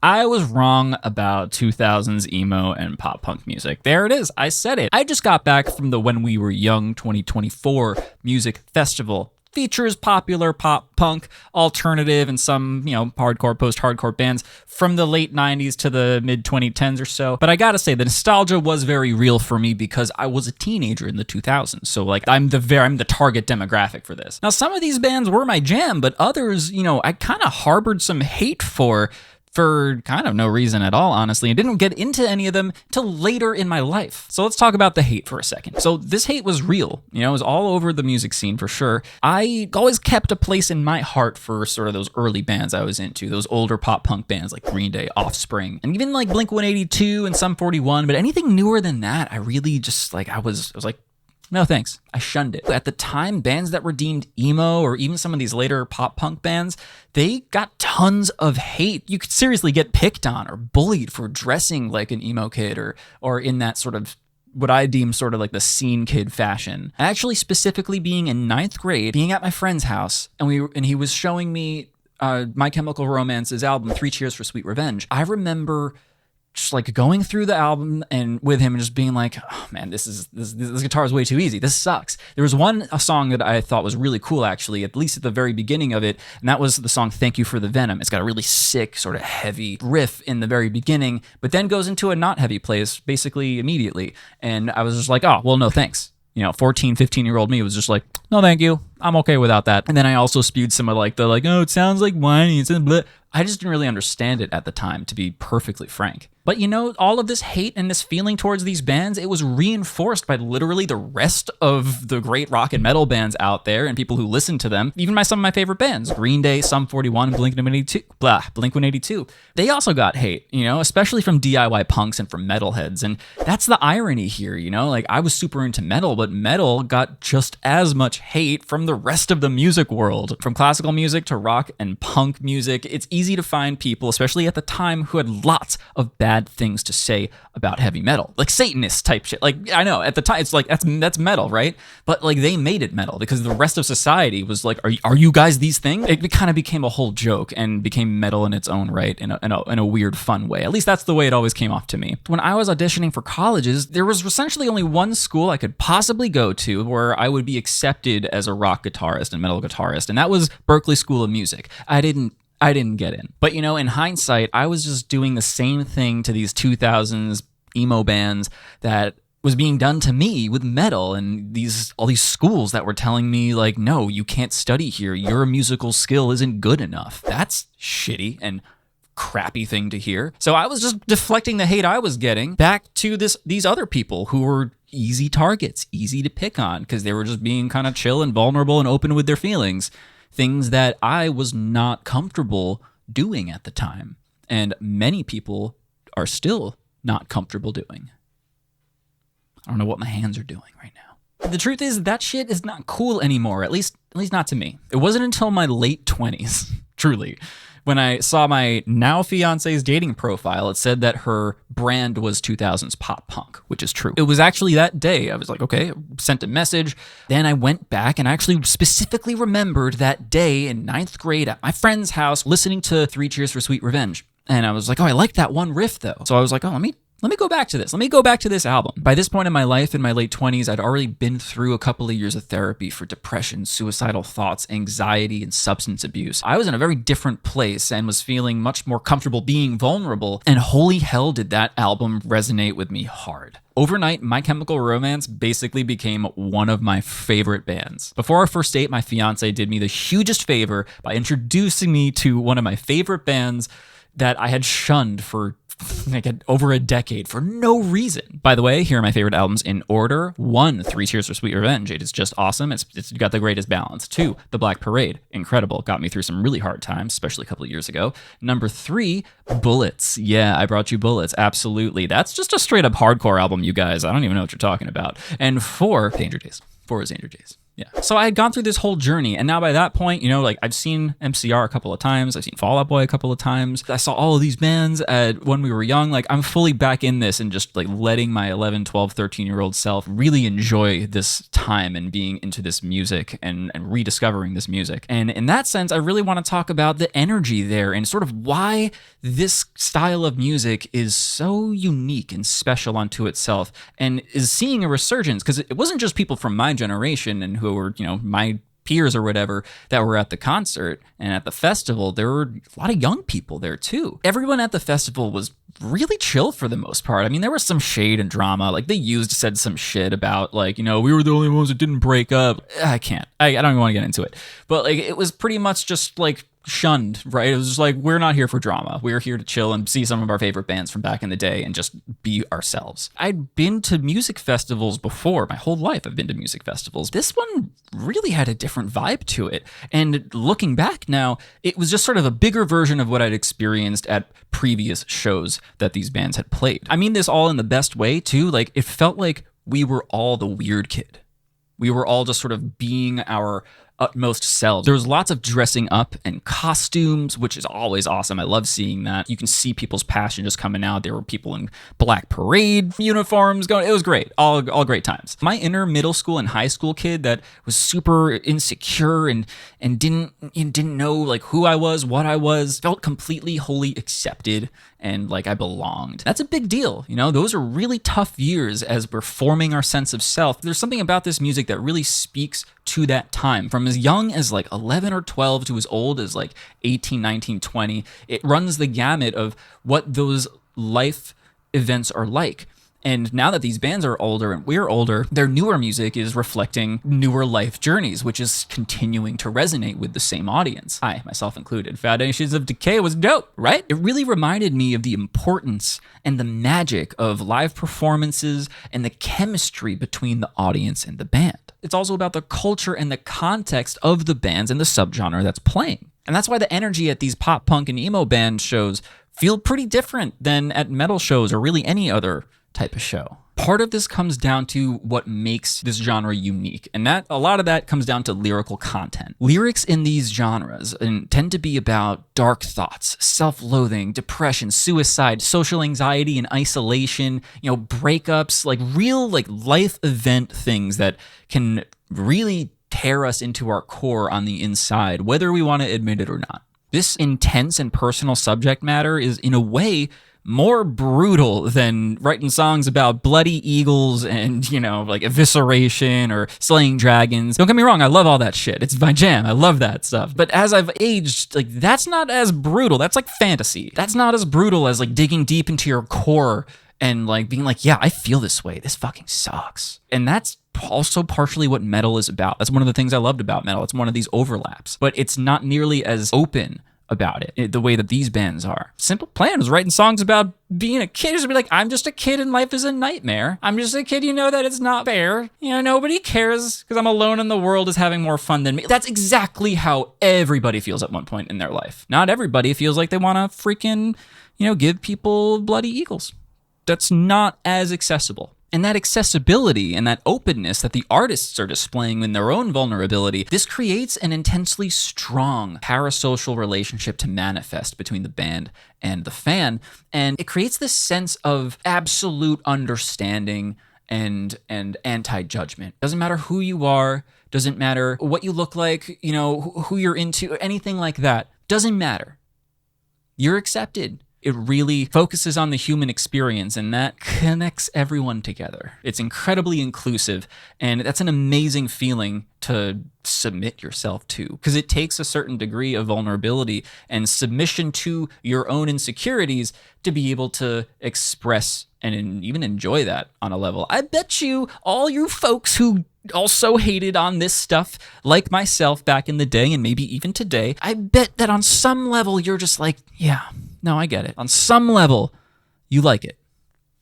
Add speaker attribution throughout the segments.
Speaker 1: I was wrong about 2000s emo and pop punk music. There it is. I said it. I just got back from the When We Were Young 2024 music festival. Features popular pop punk, alternative, and some, hardcore, post-hardcore bands from the late 90s to the mid 2010s or so. But I gotta say, the nostalgia was very real for me because I was a teenager in the 2000s. So I'm the target demographic for this. Now, some of these bands were my jam, but others, I kind of harbored some hate for kind of no reason at all, honestly, and didn't get into any of them till later in my life. So let's talk about the hate for a second. So this hate was real, it was all over the music scene for sure. I always kept a place in my heart for sort of those early bands I was into, those older pop punk bands like Green Day, Offspring, and even like Blink-182 and Sum 41, but anything newer than that, I really just I was like, no thanks. I shunned it. At the time, bands that were deemed emo, or even some of these later pop punk bands, they got tons of hate. You could seriously get picked on or bullied for dressing like an emo kid or in that sort of what I deem sort of like the scene kid fashion. Actually, specifically being in 9th grade, being at my friend's house, and he was showing me My Chemical Romance's album, 3 Cheers for Sweet Revenge. I remember just going through the album and with him and just being like, oh man, this guitar is way too easy. This sucks. There was a song that I thought was really cool, actually, at least at the very beginning of it, and that was the song Thank You for the Venom. It's got a really sick, sort of heavy riff in the very beginning, but then goes into a not heavy place basically immediately. And I was just like, oh, well, no thanks. 14, 15-year-old me was just like, no, thank you. I'm okay without that. And then I also spewed some of oh, it sounds like whiny. It's blah. I just didn't really understand it at the time, to be perfectly frank. But all of this hate and this feeling towards these bands, it was reinforced by literally the rest of the great rock and metal bands out there and people who listen to them. Even some of my favorite bands, Green Day, Sum 41, Blink-182. They also got hate, especially from DIY punks and from metalheads. And that's the irony here, I was super into metal, but metal got just as much hate from the rest of the music world. From classical music to rock and punk music, it's easy to find people, especially at the time, who had lots of bad things to say about heavy metal, like Satanist type shit. I know at the time it's that's metal, right? But they made it metal because the rest of society was like, are you guys these things? It kind of became a whole joke and became metal in its own right in a weird fun way. At least that's the way it always came off to me. When I was auditioning for colleges, there was essentially only one school I could possibly go to where I would be accepted as a rock guitarist and metal guitarist, and that was Berklee School of Music. I didn't get in. But in hindsight, I was just doing the same thing to these 2000s emo bands that was being done to me with metal, and all these schools that were telling me no, you can't study here. Your musical skill isn't good enough. That's shitty and crappy thing to hear. So I was just deflecting the hate I was getting back to these other people who were easy targets, easy to pick on because they were just being kind of chill and vulnerable and open with their feelings. Things that I was not comfortable doing at the time, and many people are still not comfortable doing. I don't know what my hands are doing right now. The truth is that shit is not cool anymore, at least not to me. It wasn't until my late 20s, truly, when I saw my now fiance's dating profile, it said that her brand was 2000s pop punk, which is true. It was actually that day. I was like, okay, sent a message. Then I went back and actually specifically remembered that day in 9th grade at my friend's house listening to 3 Cheers for Sweet Revenge. And I was like, oh, I like that one riff though. So I was like, oh, let me go back to this. Let me go back to this album. By this point in my life, in my late 20s, I'd already been through a couple of years of therapy for depression, suicidal thoughts, anxiety, and substance abuse. I was in a very different place and was feeling much more comfortable being vulnerable, and holy hell did that album resonate with me hard. Overnight, My Chemical Romance basically became one of my favorite bands. Before our first date, my fiance did me the hugest favor by introducing me to one of my favorite bands that I had shunned for over a decade for no reason. By the way, here are my favorite albums in order. 1, 3 Cheers for Sweet Revenge. It is just awesome. It's got the greatest balance. 2, The Black Parade. Incredible. Got me through some really hard times, especially a couple of years ago. Number 3, Bullets. Yeah, I brought you Bullets. Absolutely. That's just a straight up hardcore album, you guys. I don't even know what you're talking about. And 4, Danger Days. 4 is Danger Days. Yeah. So I had gone through this whole journey, and now by that point, like I've seen MCR a couple of times, I've seen Fall Out Boy a couple of times. I saw all of these bands when we were young. Like I'm fully back in this and just like letting my 11, 12, 13-year-old self really enjoy this time and being into this music and rediscovering this music. And in that sense, I really want to talk about the energy there and sort of why this style of music is so unique and special unto itself and is seeing a resurgence, because it wasn't just people from my generation and who were, my peers or whatever that were at the concert and at the festival. There were a lot of young people there too. Everyone at the festival was really chill for the most part. I mean, there was some shade and drama. Like said some shit about like, we were the only ones that didn't break up. I can't. I don't even want to get into it. But like, it was pretty much just like shunned, right? It was just like, we're not here for drama. We're here to chill and see some of our favorite bands from back in the day and just be ourselves. I'd been to music festivals before. My whole life I've been to music festivals. This one really had a different vibe to it. And looking back now, it was just sort of a bigger version of what I'd experienced at previous shows that these bands had played. I mean this all in the best way too. Like it felt like we were all the weird kid. We were all just sort of being our utmost selves. There was lots of dressing up and costumes, which is always awesome. I love seeing that. You can see people's passion just coming out. There were people in black parade uniforms going. It was great. All great times. My inner middle school and high school kid that was super insecure and didn't know like who I was, what I was, felt completely wholly accepted and like I belonged. That's a big deal. Those are really tough years as we're forming our sense of self. There's something about this music that really speaks to that time, from as young as like 11 or 12 to as old as like 18, 19, 20. It runs the gamut of what those life events are like. And now that these bands are older and we're older, their newer music is reflecting newer life journeys, which is continuing to resonate with the same audience. I, myself included. Foundations of Decay was dope, right? It really reminded me of the importance and the magic of live performances and the chemistry between the audience and the band. It's also about the culture and the context of the bands and the subgenre that's playing. And that's why the energy at these pop punk and emo band shows feel pretty different than at metal shows or really any other type of show. Part of this comes down to what makes this genre unique, and that a lot of that comes down to lyrical content. Lyrics in these genres tend to be about dark thoughts, self-loathing, depression, suicide, social anxiety and isolation, breakups, like real like life event things that can really tear us into our core on the inside, whether we want to admit it or not. This intense and personal subject matter is in a way more brutal than writing songs about bloody eagles and, like evisceration or slaying dragons. Don't get me wrong, I love all that shit. It's my jam. I love that stuff. But as I've aged, like that's not as brutal. That's like fantasy. That's not as brutal as like digging deep into your core and like being like, yeah, I feel this way. This fucking sucks. And that's also partially what metal is about. That's one of the things I loved about metal. It's one of these overlaps, but it's not nearly as open about it the way that these bands are. Simple Plan was writing songs about being a kid. Just be like, I'm just a kid and life is a nightmare. I'm just a kid, that it's not fair. Nobody cares because I'm alone and the world is having more fun than me. That's exactly how everybody feels at one point in their life. Not everybody feels like they want to freaking, give people bloody eagles. That's not as accessible. And that accessibility and that openness that the artists are displaying in their own vulnerability, this creates an intensely strong parasocial relationship to manifest between the band and the fan. And it creates this sense of absolute understanding and anti-judgment. Doesn't matter who you are, doesn't matter what you look like, who you're into, anything like that. Doesn't matter. You're accepted. It really focuses on the human experience, and that connects everyone together. It's incredibly inclusive, and that's an amazing feeling to submit yourself to, because it takes a certain degree of vulnerability and submission to your own insecurities to be able to express and even enjoy that on a level. I bet you all you folks who also hated on this stuff, like myself back in the day and maybe even today, I bet that on some level you're just like, yeah, no, I get it. On some level, you like it.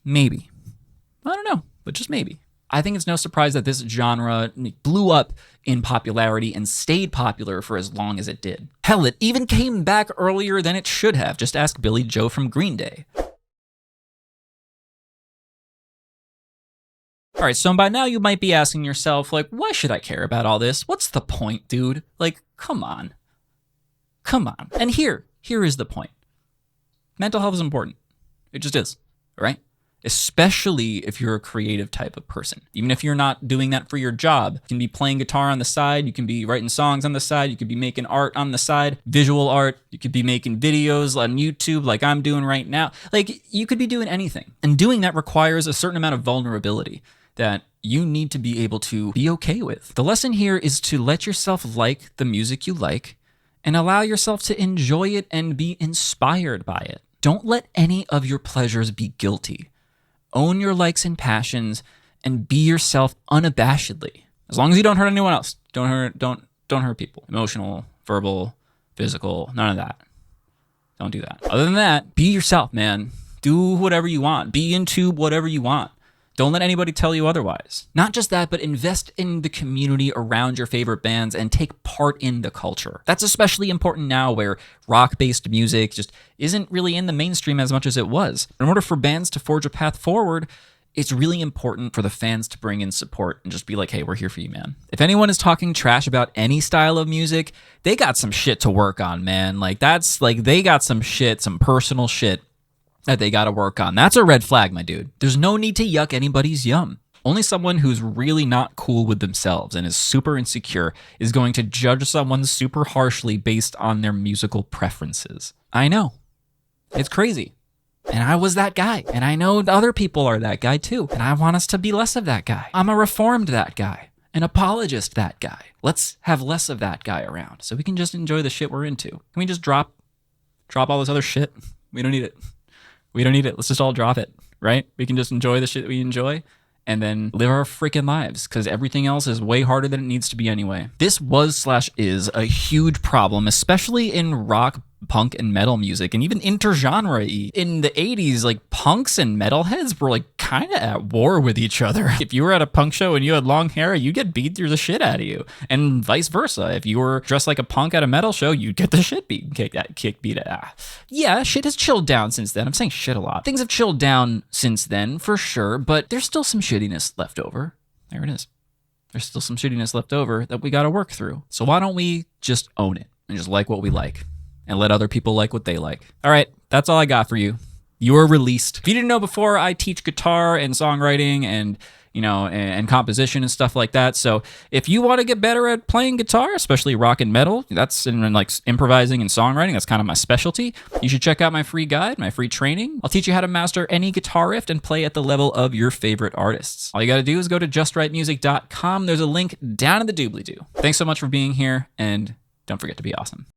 Speaker 1: Maybe. I don't know, but just maybe. I think it's no surprise that this genre blew up in popularity and stayed popular for as long as it did. Hell, it even came back earlier than it should have. Just ask Billy Joe from Green Day. All right, so by now you might be asking yourself, like, why should I care about all this? What's the point, dude? Like, come on. Come on. And here is the point. Mental health is important. It just is, all right? Especially if you're a creative type of person. Even if you're not doing that for your job, you can be playing guitar on the side, you can be writing songs on the side, you could be making art on the side, visual art, you could be making videos on YouTube like I'm doing right now. Like, you could be doing anything. And doing that requires a certain amount of vulnerability that you need to be able to be okay with. The lesson here is to let yourself like the music you like and allow yourself to enjoy it and be inspired by it. Don't let any of your pleasures be guilty. Own your likes and passions and be yourself unabashedly. As long as you don't hurt anyone else. Don't hurt people. Emotional, verbal, physical, none of that. Don't do that. Other than that, be yourself, man. Do whatever you want. Be into whatever you want. Don't let anybody tell you otherwise. Not just that, but invest in the community around your favorite bands and take part in the culture. That's especially important now where rock-based music just isn't really in the mainstream as much as it was. In order for bands to forge a path forward, it's really important for the fans to bring in support and just be like, hey, we're here for you, man. If anyone is talking trash about any style of music, they got some shit to work on, man. Like, that's like, they got some shit, some personal shit that they got to work on. That's a red flag, my dude. There's no need to yuck anybody's yum. Only someone who's really not cool with themselves and is super insecure is going to judge someone super harshly based on their musical preferences. I know. It's crazy. And I was that guy. And I know other people are that guy too. And I want us to be less of that guy. I'm a reformed that guy. An apologist that guy. Let's have less of that guy around so we can just enjoy the shit we're into. Can we just drop all this other shit? We don't need it. We don't need it. Let's just all drop it, right? We can just enjoy the shit we enjoy and then live our freaking lives because everything else is way harder than it needs to be anyway. This was/is a huge problem, especially in rock, punk, and metal music, and even intergenre. In the 80s, like, punks and metalheads were like kind of at war with each other. If you were at a punk show and you had long hair, you'd get beat through the shit out of you, and vice versa. If you were dressed like a punk at a metal show, you'd get the shit beat beat at. Yeah, shit has chilled down since then. I'm saying shit a lot. Things have chilled down since then for sure, but there's still some shittiness left over. There it is. There's still some shittiness left over that we got to work through. So why don't we just own it and just like what we like? And let other people like what they like. All right, that's all I got for you. You are released. If you didn't know before, I teach guitar and songwriting and, you know, and composition and stuff like that. So if you want to get better at playing guitar, especially rock and metal, that's in like improvising and songwriting. That's kind of my specialty. You should check out my free guide, my free training. I'll teach you how to master any guitar riff and play at the level of your favorite artists. All you got to do is go to justwritemusic.com. There's a link down in the doobly-doo. Thanks so much for being here, and don't forget to be awesome.